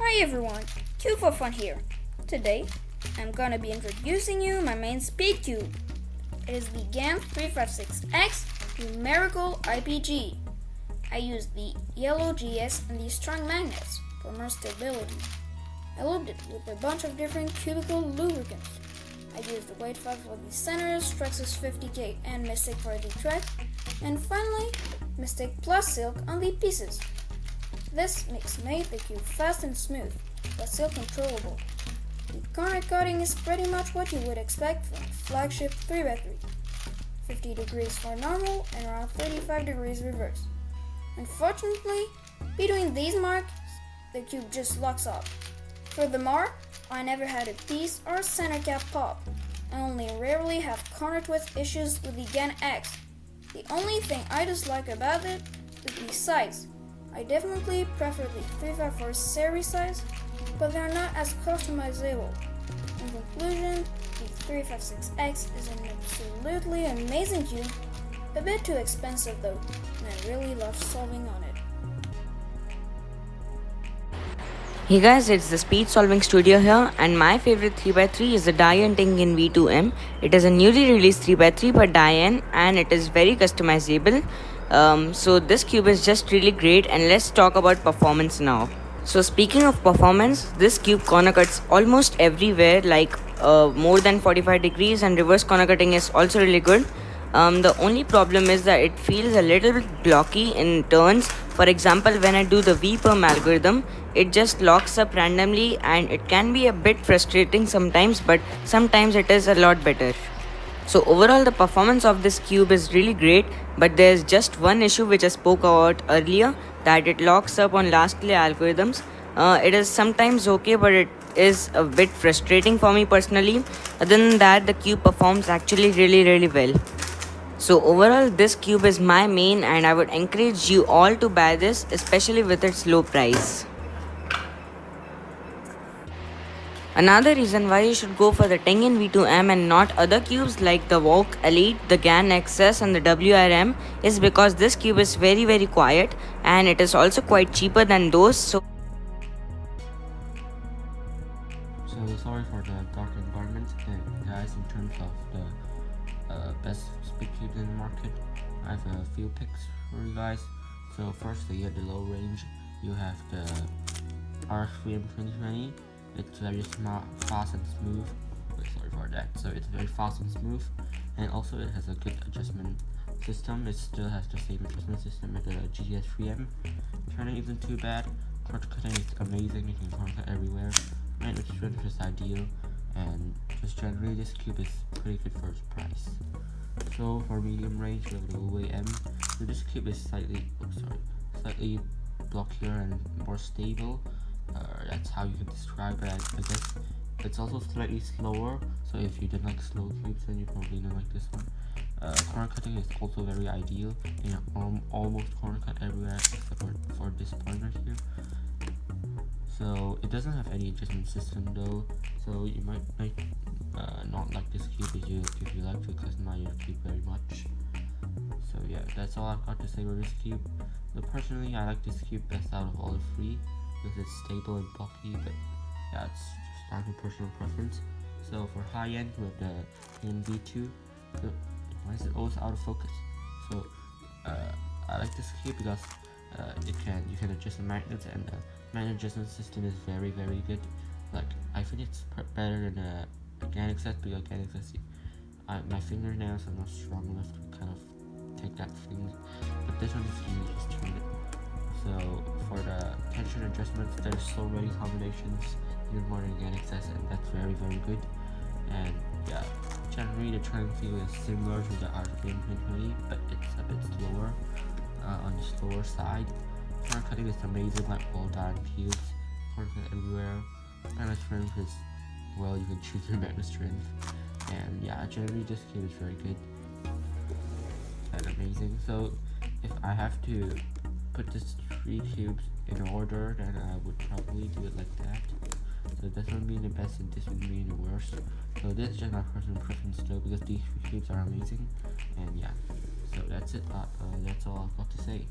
Hi everyone, Cube for Fun here. Today, I'm gonna be introducing you my main speedcube. It is the GAN 356X numerical IPG. I used the yellow GS and the strong magnets for more stability. I lubed it with a bunch of different cubicle lubricants. I used the Weight 5 for the centers, Traxxas 50K and Mystic for the track, and finally, Mystic plus Silk on the pieces. This mix made the cube fast and smooth, but still controllable. The corner cutting is pretty much what you would expect from a flagship 3x3. 50 degrees for normal and around 35 degrees reverse. Unfortunately, between these marks, the cube just locks up. Furthermore, I never had a piece or center cap pop. I only rarely have corner twist issues with the GAN X. The only thing I dislike about it is the size. I definitely prefer the 354 series size, but they are not as customizable. In conclusion, the 356X is an absolutely amazing cube, a bit too expensive though, and I really love solving on it. Hey guys, it's the Speed Solving Studio here, and my favorite 3x3 is the Diane Ting V2M. It is a newly released 3x3 by Diane and it is very customizable. So this cube is just really great, and let's talk about performance now. So speaking of performance, this cube corner cuts almost everywhere, like more than 45 degrees, and reverse corner cutting is also really good. The only problem is that it feels a little bit blocky in turns. For example, when I do the V-perm algorithm, it just locks up randomly and it can be a bit frustrating sometimes, but sometimes it is a lot better. So overall, the performance of this cube is really great, but there's just one issue which I spoke about earlier, that it locks up on last lay algorithms. It is sometimes okay, but it is a bit frustrating for me personally. Other than that, the cube performs actually really well. So overall, this cube is my main, and I would encourage you all to buy this, especially with its low price. Another reason why you should go for the Ting V2M and not other cubes like the Walk Elite, the GAN XS and the WRM is because this cube is very quiet, and it is also quite cheaper than those. So sorry for the dark environment, and guys, in terms of the best speed cubes in the market, I have a few picks for you guys. So firstly, at the low range, you have the RX3M 2020. It's very fast and smooth. Sorry for that. So it's very fast and smooth, and also it has a good adjustment system. It still has the same adjustment system as the GS3M. Turning isn't too bad. Corner cutting is amazing. You can corner cut everywhere. Magnet strength is ideal, and just generally this cube is pretty good for its price. So for medium range, we have the OAM. So this cube is slightly blockier and more stable. That's how you can describe it, I guess. It's also slightly slower, so if you didn't like slow cubes, then you probably don't like this one. Corner cutting is also very ideal. You know, almost corner cut everywhere except for this point right here. So it doesn't have any adjustment system though, so you might not like this cube if you like to customize your cube very much. So yeah, that's all I've got to say about this cube. So personally, I like this cube best out of all the three, because it's stable and blocky, but yeah, it's just down to personal preference. So for high end, we have the V2. So why is it always out of focus? So I like this cube because you can adjust the magnets, and the magnet adjustment system is very good. Like, I think it's better than the GAN XS, because GAN XS, my fingernails are not strong enough to kind of take that thing, but this one is easy to just turn it. So for the tension adjustments, there's so many combinations, even more than GAN XS, and that's very good. And yeah, generally the turning feel is similar to the RX3M 2020, but it's a bit slower, on the slower side. Corner cutting is amazing, like all diamond cubes, corner cut everywhere. Magnet strength is, well, you can choose your magnet strength. And yeah, generally this cube is very good and amazing. So if I have to put these three cubes in order, then I would probably do it like that. So this one being the best and this one being the worst. So this is just my personal preference though, because these three cubes are amazing. And yeah, so that's it. That's all I've got to say.